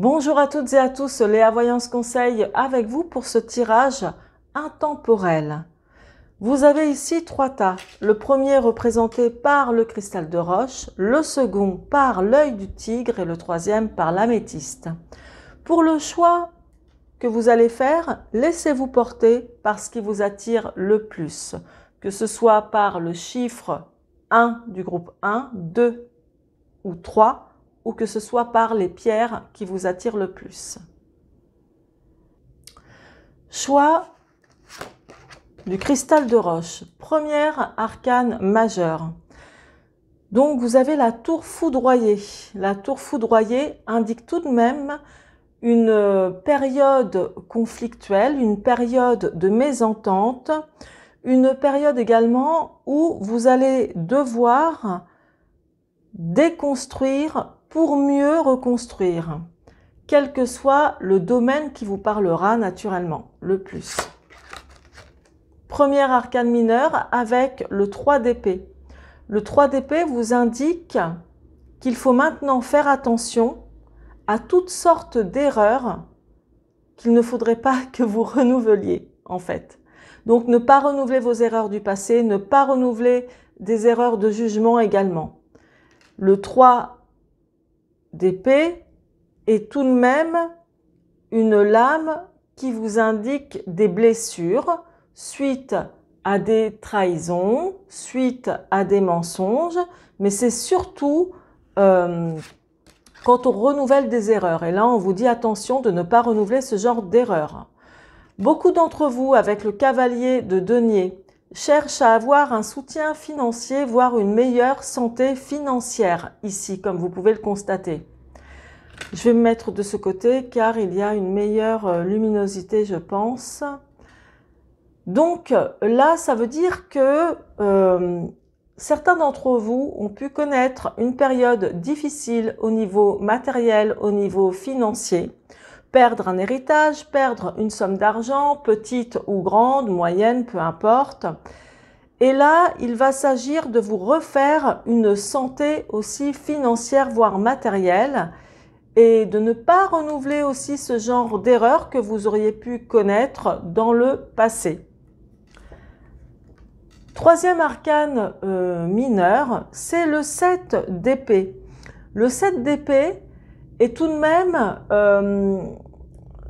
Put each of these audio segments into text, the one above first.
Bonjour à toutes et à tous, Léa Voyance Conseil avec vous pour ce tirage intemporel. Vous avez ici trois tas. Le premier représenté par le cristal de roche, le second par l'œil du tigre et le troisième par l'améthyste. Pour le choix que vous allez faire, laissez-vous porter par ce qui vous attire le plus, que ce soit par le chiffre 1 du groupe 1, 2 ou 3, ou que ce soit par les pierres qui vous attirent le plus. Choix du cristal de roche, première arcane majeure. Donc vous avez la tour foudroyée. La tour foudroyée indique tout de même une période conflictuelle, une période de mésentente, une période également où vous allez devoir déconstruire pour mieux reconstruire, quel que soit le domaine qui vous parlera naturellement le plus. Première arcane mineure avec le 3 d'épée. Le 3 d'épée vous indique qu'il faut maintenant faire attention à toutes sortes d'erreurs qu'il ne faudrait pas que vous renouveliez en fait. Donc ne pas renouveler vos erreurs du passé, ne pas renouveler des erreurs de jugement également. Le 3 d'épée est tout de même une lame qui vous indique des blessures suite à des trahisons, suite à des mensonges, mais c'est surtout quand on renouvelle des erreurs. Et là, on vous dit attention de ne pas renouveler ce genre d'erreurs. Beaucoup d'entre vous, avec le cavalier de denier, cherchent à avoir un soutien financier, voire une meilleure santé financière, ici, comme vous pouvez le constater. Je vais me mettre de ce côté, car il y a une meilleure luminosité, je pense. Donc là, ça veut dire que certains d'entre vous ont pu connaître une période difficile au niveau matériel, au niveau financier. Perdre un héritage, perdre une somme d'argent, petite ou grande, moyenne, peu importe. Et là, il va s'agir de vous refaire une santé aussi financière, voire matérielle, et de ne pas renouveler aussi ce genre d'erreurs que vous auriez pu connaître dans le passé. Troisième arcane mineur, c'est le 7 d'épée. Le 7 d'épée est tout de même,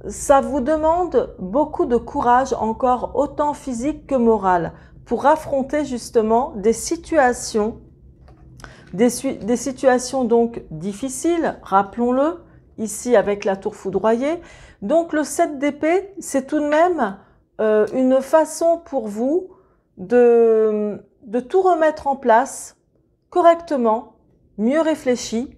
ça vous demande beaucoup de courage, encore autant physique que moral, pour affronter justement des situations donc difficiles, rappelons-le, ici avec la tour foudroyée. Donc le 7 d'épée, c'est tout de même une façon pour vous de tout remettre en place correctement, mieux réfléchi,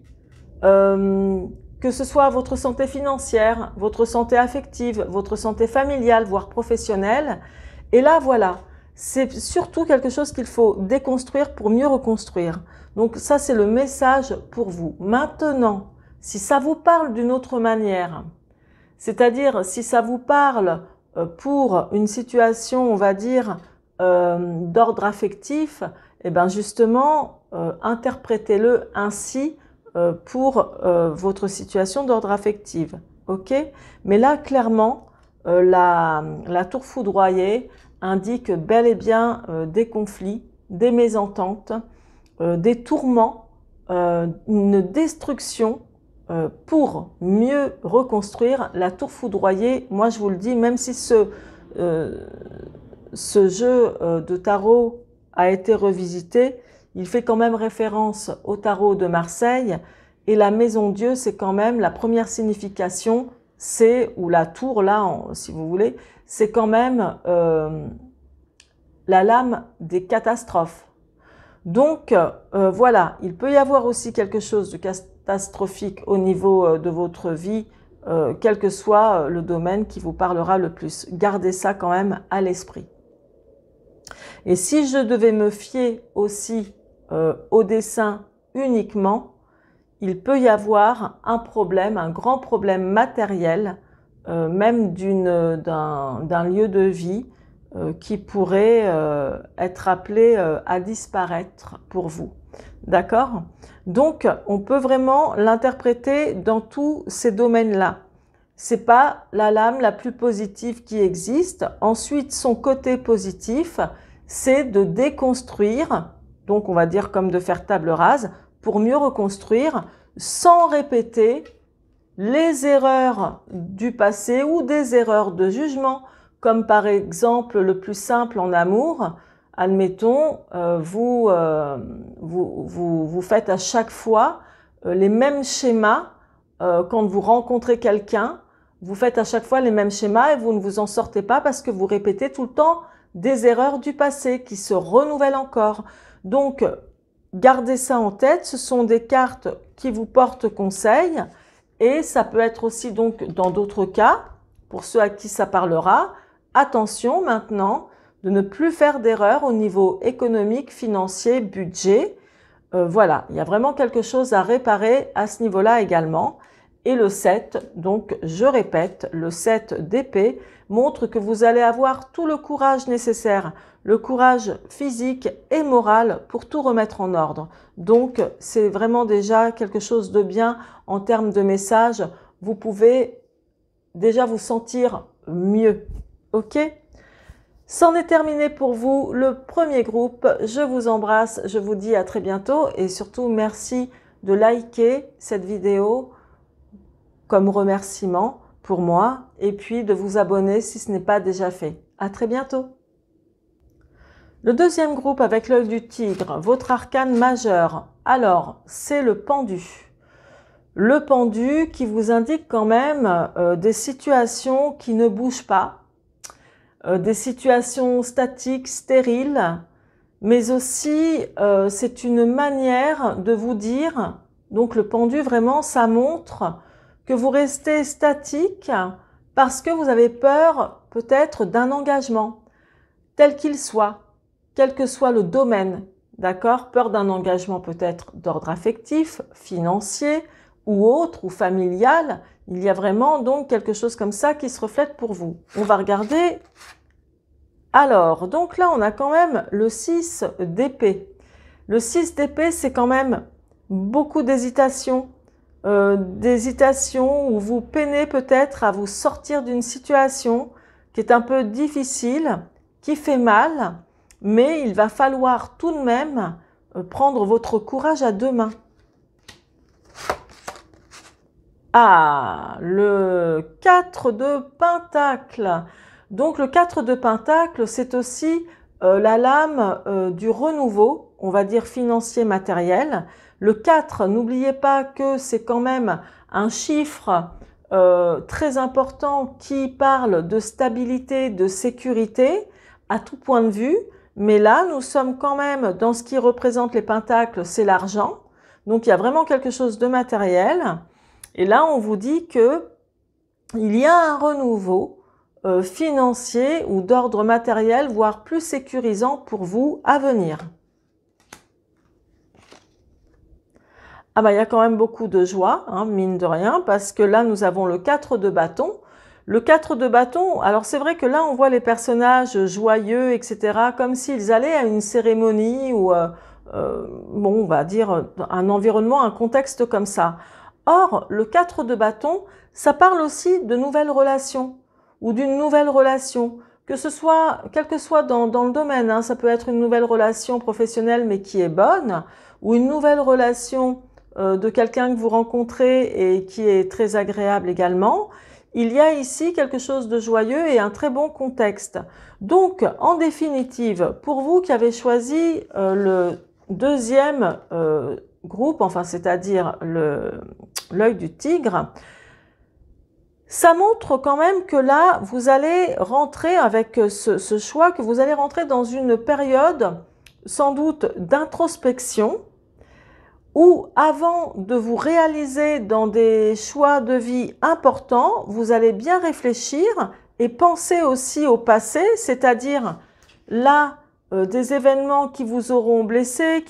que ce soit votre santé financière, votre santé affective, votre santé familiale, voire professionnelle. Et là, voilà, c'est surtout quelque chose qu'il faut déconstruire pour mieux reconstruire. Donc ça, c'est le message pour vous. Maintenant, si ça vous parle d'une autre manière, c'est-à-dire si ça vous parle pour une situation, on va dire, d'ordre affectif, et bien justement, interprétez-le ainsi pour votre situation d'ordre affectif. Ok? Mais là, clairement, la tour foudroyée indique bel et bien des conflits, des mésententes, des tourments, une destruction pour mieux reconstruire. La tour foudroyée, moi je vous le dis, même si ce jeu de tarot a été revisité, il fait quand même référence au tarot de Marseille, et la maison Dieu, c'est quand même la première signification, c'est, ou la tour là, si vous voulez, c'est quand même la lame des catastrophes. Donc voilà, il peut y avoir aussi quelque chose de catastrophique au niveau de votre vie, quel que soit le domaine qui vous parlera le plus. Gardez ça quand même à l'esprit. Et si je devais me fier aussi au dessin uniquement, il peut y avoir un problème, un grand problème matériel, même d'un lieu de vie, qui pourraient être appelés à disparaître pour vous. D'accord? Donc, on peut vraiment l'interpréter dans tous ces domaines-là. C'est pas la lame la plus positive qui existe. Ensuite, son côté positif, c'est de déconstruire, donc on va dire comme de faire table rase, pour mieux reconstruire, sans répéter les erreurs du passé ou des erreurs de jugement, comme par exemple le plus simple en amour. Admettons, vous faites à chaque fois les mêmes schémas quand vous rencontrez quelqu'un. Vous faites à chaque fois les mêmes schémas et vous ne vous en sortez pas parce que vous répétez tout le temps des erreurs du passé qui se renouvellent encore. Donc, gardez ça en tête. Ce sont des cartes qui vous portent conseil et ça peut être aussi donc dans d'autres cas, pour ceux à qui ça parlera, attention maintenant de ne plus faire d'erreurs au niveau économique, financier, budget. Voilà, il y a vraiment quelque chose à réparer à ce niveau-là également. Et le 7, donc je répète, le 7 d'épée montre que vous allez avoir tout le courage nécessaire, le courage physique et moral pour tout remettre en ordre. Donc c'est vraiment déjà quelque chose de bien en termes de message. Vous pouvez déjà vous sentir mieux. Ok ? C'en est terminé pour vous, le premier groupe. Je vous embrasse, je vous dis à très bientôt et surtout merci de liker cette vidéo comme remerciement pour moi et puis de vous abonner si ce n'est pas déjà fait. À très bientôt. Le deuxième groupe avec l'œil du tigre, votre arcane majeur. Alors, c'est le pendu. Le pendu qui vous indique quand même des situations qui ne bougent pas, des situations statiques, stériles, mais aussi c'est une manière de vous dire, donc le pendu vraiment ça montre que vous restez statique parce que vous avez peur peut-être d'un engagement, tel qu'il soit, quel que soit le domaine, d'accord? Peur d'un engagement peut-être d'ordre affectif, financier ou autre, ou familial. Il y a vraiment donc quelque chose comme ça qui se reflète pour vous. On va regarder. Alors, donc là, on a quand même le 6 d'épée. Le 6 d'épée, c'est quand même beaucoup d'hésitation. D'hésitation où vous peinez peut-être à vous sortir d'une situation qui est un peu difficile, qui fait mal, mais il va falloir tout de même prendre votre courage à deux mains. Ah, le 4 de Pentacle. Donc le 4 de Pentacle, c'est aussi la lame du renouveau, on va dire financier, matériel. Le 4, n'oubliez pas que c'est quand même un chiffre très important qui parle de stabilité, de sécurité à tout point de vue. Mais là, nous sommes quand même dans ce qui représente les pentacles, c'est l'argent. Donc il y a vraiment quelque chose de matériel. Et là, on vous dit que il y a un renouveau financier ou d'ordre matériel, voire plus sécurisant pour vous à venir. Ah bah, il y a quand même beaucoup de joie, hein, mine de rien, parce que là, nous avons le 4 de bâton. Le 4 de bâton, alors c'est vrai que là, on voit les personnages joyeux, etc., comme s'ils allaient à une cérémonie ou, bon, on va dire, un environnement, un contexte comme ça. Or, le 4 de bâton, ça parle aussi de nouvelles relations ou d'une nouvelle relation, que ce soit, quel que soit dans le domaine, hein, ça peut être une nouvelle relation professionnelle mais qui est bonne, ou une nouvelle relation de quelqu'un que vous rencontrez et qui est très agréable également. Il y a ici quelque chose de joyeux et un très bon contexte. Donc, en définitive, pour vous qui avez choisi le deuxième groupe, enfin c'est-à-dire l'œil du tigre, ça montre quand même que là, vous allez rentrer avec ce choix, que vous allez rentrer dans une période sans doute d'introspection, où avant de vous réaliser dans des choix de vie importants, vous allez bien réfléchir et penser aussi au passé, c'est-à-dire là, des événements qui vous auront blessé,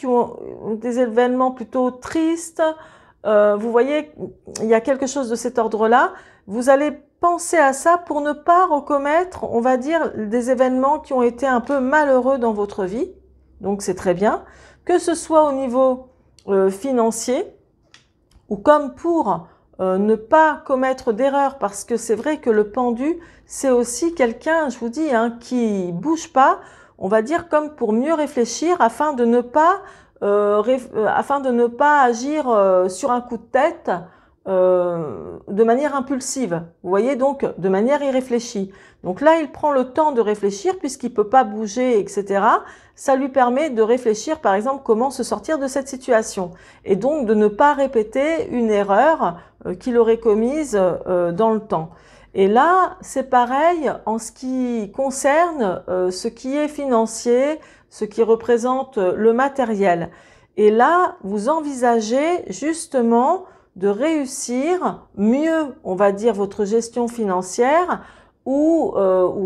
des événements plutôt tristes. Vous voyez, il y a quelque chose de cet ordre-là. Vous allez pensez à ça pour ne pas recommettre, on va dire, des événements qui ont été un peu malheureux dans votre vie. Donc c'est très bien. Que ce soit au niveau financier ou comme pour ne pas commettre d'erreurs, parce que c'est vrai que le pendu, c'est aussi quelqu'un, je vous dis, hein, qui bouge pas, on va dire comme pour mieux réfléchir afin de ne pas agir sur un coup de tête de manière impulsive, vous voyez, donc de manière irréfléchie. Donc là, il prend le temps de réfléchir puisqu'il ne peut pas bouger, etc. Ça lui permet de réfléchir, par exemple, comment se sortir de cette situation et donc de ne pas répéter une erreur qu'il aurait commise dans le temps. Et là, c'est pareil en ce qui concerne ce qui est financier, ce qui représente le matériel. Et là, vous envisagez justement de réussir mieux, on va dire, votre gestion financière ou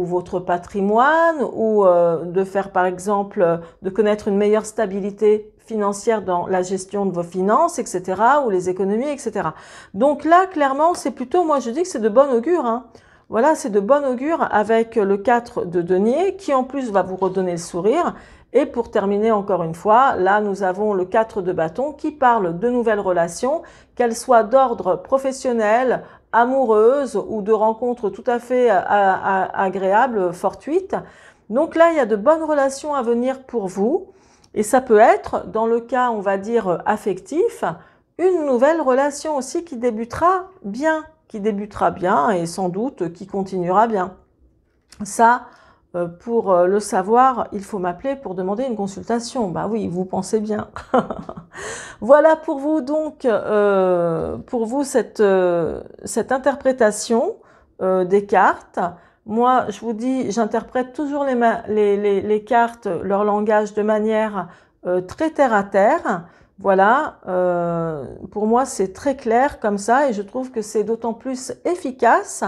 votre patrimoine ou de faire, par exemple, de connaître une meilleure stabilité financière dans la gestion de vos finances, etc., ou les économies, etc. Donc là, clairement, c'est plutôt, moi je dis que c'est de bon augure, hein. Voilà, c'est de bon augure avec le 4 de denier qui en plus va vous redonner le sourire. Et pour terminer encore une fois, là nous avons le 4 de bâton qui parle de nouvelles relations, qu'elles soient d'ordre professionnel, amoureuse ou de rencontres tout à fait agréables, fortuites. Donc là, il y a de bonnes relations à venir pour vous. Et ça peut être, dans le cas, on va dire, affectif, une nouvelle relation aussi qui débutera bien et sans doute qui continuera bien. Ça, pour le savoir, il faut m'appeler pour demander une consultation. Bah oui, vous pensez bien. Voilà pour vous donc, cette interprétation des cartes. Moi, je vous dis, j'interprète toujours les cartes, leur langage de manière très terre à terre. Voilà, pour moi, c'est très clair comme ça et je trouve que c'est d'autant plus efficace.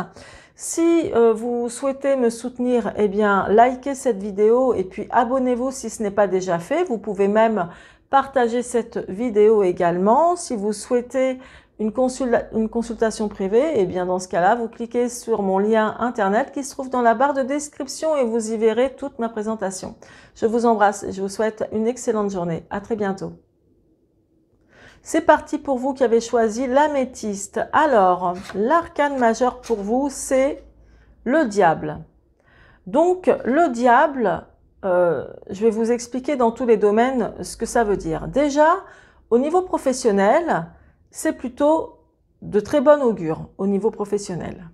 Si vous souhaitez me soutenir, eh bien, likez cette vidéo et puis abonnez-vous si ce n'est pas déjà fait. Vous pouvez même partager cette vidéo également. Si vous souhaitez une consultation privée, eh bien, dans ce cas-là, vous cliquez sur mon lien internet qui se trouve dans la barre de description et vous y verrez toute ma présentation. Je vous embrasse et je vous souhaite une excellente journée. À très bientôt. C'est parti pour vous qui avez choisi l'améthyste. Alors, l'arcane majeur pour vous, c'est le diable. Donc, le diable, je vais vous expliquer dans tous les domaines ce que ça veut dire. Déjà, au niveau professionnel, c'est plutôt de très bon augure au niveau professionnel.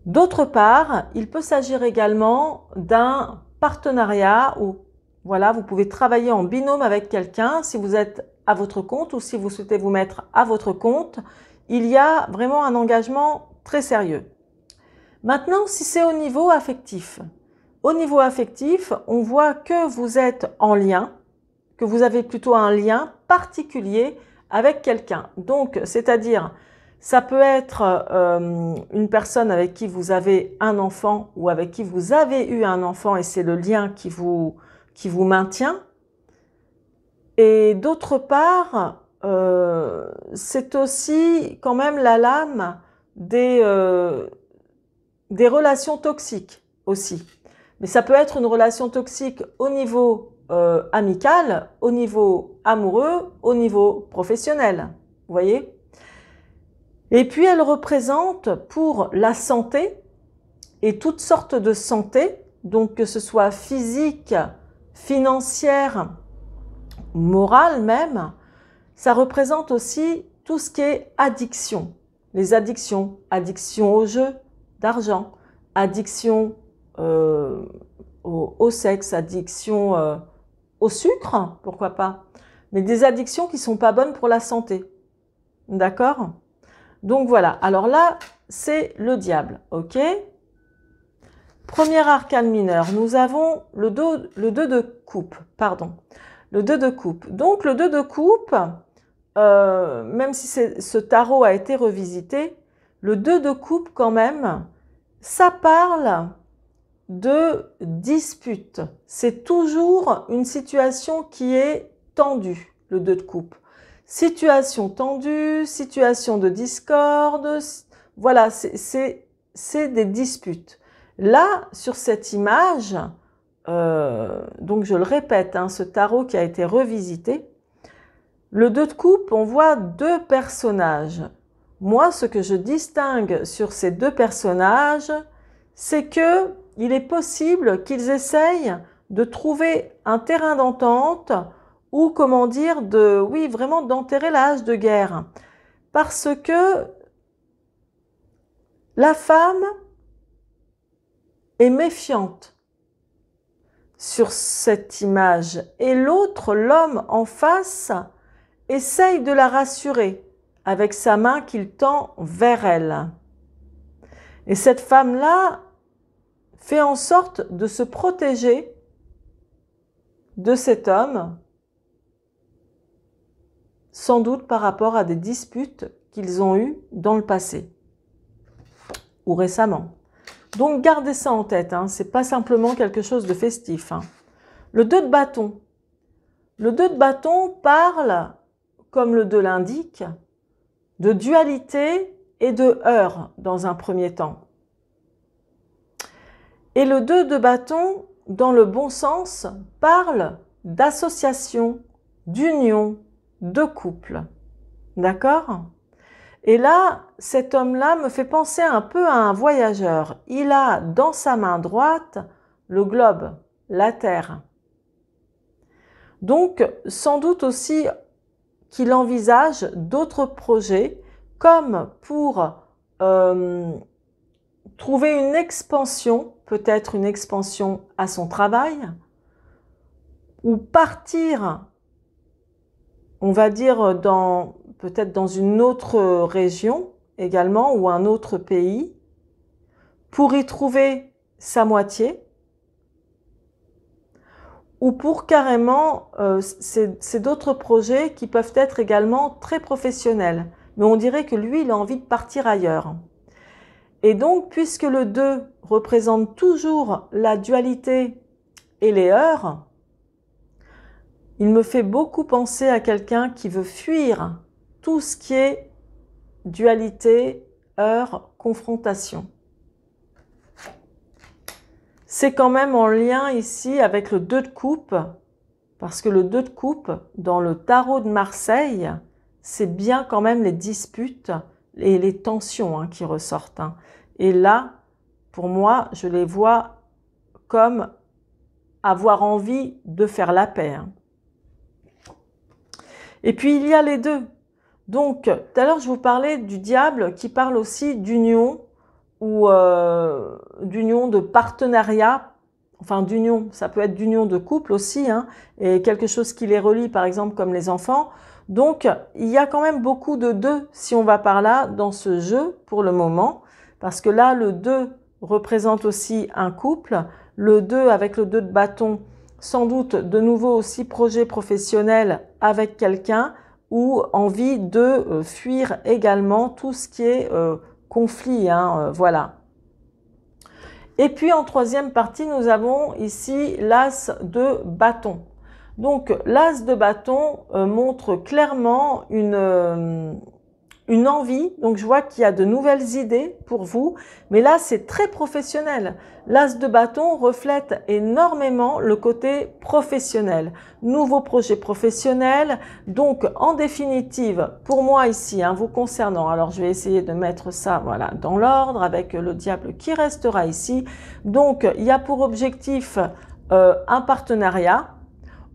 D'autre part, il peut s'agir également d'un partenariat où voilà, vous pouvez travailler en binôme avec quelqu'un si vous êtes à votre compte ou si vous souhaitez vous mettre à votre compte. Il y a vraiment un engagement très sérieux. Maintenant, si c'est au niveau affectif, on voit que vous êtes en lien, que vous avez plutôt un lien particulier avec quelqu'un. Donc, c'est-à-dire, ça peut être une personne avec qui vous avez un enfant ou avec qui vous avez eu un enfant et c'est le lien qui vous maintient. Et d'autre part, c'est aussi quand même la lame des relations toxiques aussi. Mais ça peut être une relation toxique au niveau amical, au niveau amoureux, au niveau professionnel. Vous voyez? Et puis elle représente pour la santé et toutes sortes de santé, donc que ce soit physique, financière, morale même, ça représente aussi tout ce qui est addiction. Les addictions, addiction au jeu d'argent, addiction au sexe, addiction au sucre, pourquoi pas. Mais des addictions qui ne sont pas bonnes pour la santé. D'accord? Donc voilà, alors là, c'est le diable, ok? Premier arcane mineur, nous avons le 2 de coupe, pardon. Le 2 de coupe. Donc le 2 de coupe, même si ce tarot a été revisité, le 2 de coupe quand même, ça parle de dispute. C'est toujours une situation qui est tendue, le 2 de coupe. Situation tendue, situation de discorde, voilà, c'est des disputes. Là, sur cette image, donc je le répète, hein, ce tarot qui a été revisité, le 2 de coupe, on voit 2 personnages. Moi, ce que je distingue sur ces 2 personnages, c'est que il est possible qu'ils essayent de trouver un terrain d'entente ou, comment dire, oui, vraiment d'enterrer la hache de guerre. Parce que la femme est méfiante sur cette image et l'autre, l'homme en face, essaye de la rassurer avec sa main qu'il tend vers elle. Et cette femme-là fait en sorte de se protéger de cet homme, sans doute par rapport à des disputes qu'ils ont eues dans le passé ou récemment. Donc gardez ça en tête, hein, c'est pas simplement quelque chose de festif. Hein. Le 2 de bâton. Le 2 de bâton parle, comme le 2 l'indique, de dualité et de heurts dans un premier temps. Et le 2 de bâton, dans le bon sens, parle d'association, d'union, de couple. D'accord ? Et là, cet homme-là me fait penser un peu à un voyageur. Il a dans sa main droite le globe, la Terre. Donc, sans doute aussi qu'il envisage d'autres projets, comme pour trouver une expansion, peut-être une expansion à son travail, ou partir, on va dire, peut-être dans une autre région également, ou un autre pays, pour y trouver sa moitié, ou pour carrément, c'est d'autres projets qui peuvent être également très professionnels. Mais on dirait que lui, il a envie de partir ailleurs. Et donc, puisque le 2 représente toujours la dualité et les heurts, il me fait beaucoup penser à quelqu'un qui veut fuir tout ce qui est dualité, heurts, confrontation. C'est quand même en lien ici avec le 2 de coupe, parce que le 2 de coupe, dans le tarot de Marseille, c'est bien quand même les disputes et les tensions hein, qui ressortent. Hein. Et là, pour moi, je les vois comme avoir envie de faire la paix. Hein. Et puis, il y a les 2. Donc, tout à l'heure, je vous parlais du diable qui parle aussi d'union ou d'union de partenariat, enfin d'union, ça peut être d'union de couple aussi, hein, et quelque chose qui les relie, par exemple, comme les enfants. Donc, il y a quand même beaucoup de 2, si on va par là, dans ce jeu, pour le moment, parce que là, le 2 représente aussi un couple, le 2 avec le 2 de bâton, sans doute de nouveau aussi projet professionnel avec quelqu'un, ou envie de fuir également tout ce qui est conflit, hein, voilà. Et puis en troisième partie, nous avons ici l'as de bâton. Donc l'as de bâton montre clairement une envie, donc je vois qu'il y a de nouvelles idées pour vous, mais là c'est très professionnel. L'as de bâton reflète énormément le côté professionnel, nouveau projet professionnel, donc en définitive, pour moi ici, hein, vous concernant, alors je vais essayer de mettre ça voilà, dans l'ordre avec le diable qui restera ici, donc il y a pour objectif un partenariat,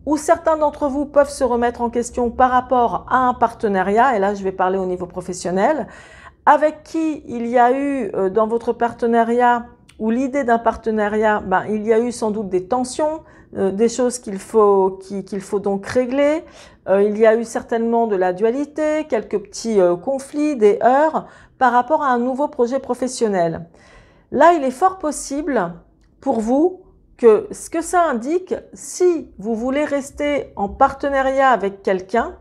où certains d'entre vous peuvent se remettre en question par rapport à un partenariat, et là je vais parler au niveau professionnel, avec qui il y a eu dans votre partenariat, ou l'idée d'un partenariat, ben, il y a eu sans doute des tensions, des choses qu'il faut donc régler, il y a eu certainement de la dualité, quelques petits conflits, des heurts, par rapport à un nouveau projet professionnel. Là, il est fort possible pour vous que ce que ça indique, si vous voulez rester en partenariat avec quelqu'un,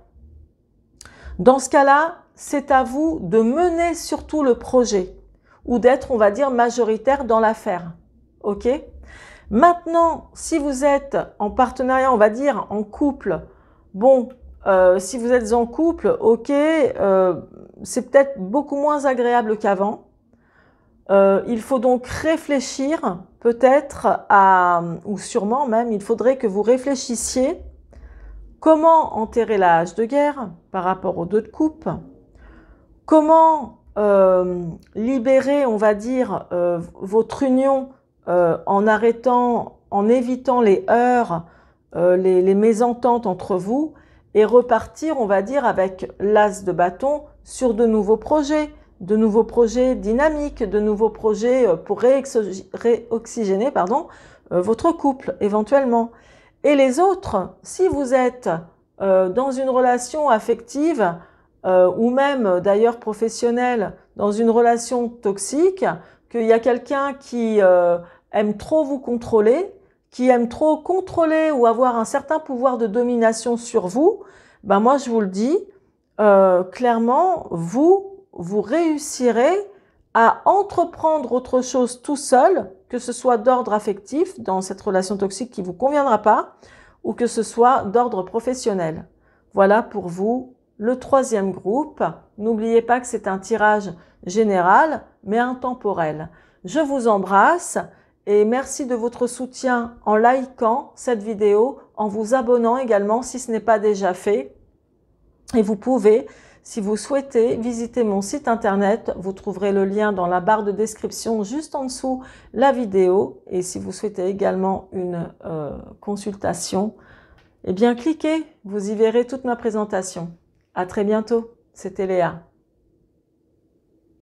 dans ce cas-là, c'est à vous de mener surtout le projet ou d'être, on va dire, majoritaire dans l'affaire. Ok ? Maintenant, si vous êtes en partenariat, on va dire en couple, bon, si vous êtes en couple, ok, c'est peut-être beaucoup moins agréable qu'avant. Il faut donc réfléchir peut-être ou sûrement même, il faudrait que vous réfléchissiez comment enterrer la hache de guerre par rapport aux 2 de coupe, comment libérer, on va dire, votre union en évitant les heurts, les mésententes entre vous, et repartir, on va dire, avec l'as de bâton sur de nouveaux projets dynamiques, de nouveaux projets pour réoxygéner votre couple éventuellement. Et les autres, si vous êtes dans une relation affective ou même d'ailleurs professionnelle, dans une relation toxique, qu'il y a quelqu'un qui aime trop vous contrôler, qui aime trop contrôler ou avoir un certain pouvoir de domination sur vous, ben moi je vous le dis, clairement, vous réussirez à entreprendre autre chose tout seul, que ce soit d'ordre affectif dans cette relation toxique qui ne vous conviendra pas, ou que ce soit d'ordre professionnel. Voilà pour vous le 3e groupe. N'oubliez pas que c'est un tirage général, mais intemporel. Je vous embrasse et merci de votre soutien en likant cette vidéo, en vous abonnant également si ce n'est pas déjà fait. Et vous pouvez, si vous souhaitez, visiter mon site internet. Vous trouverez le lien dans la barre de description juste en dessous la vidéo. Et si vous souhaitez également une consultation, eh bien cliquez, vous y verrez toute ma présentation. À très bientôt, c'était Léa.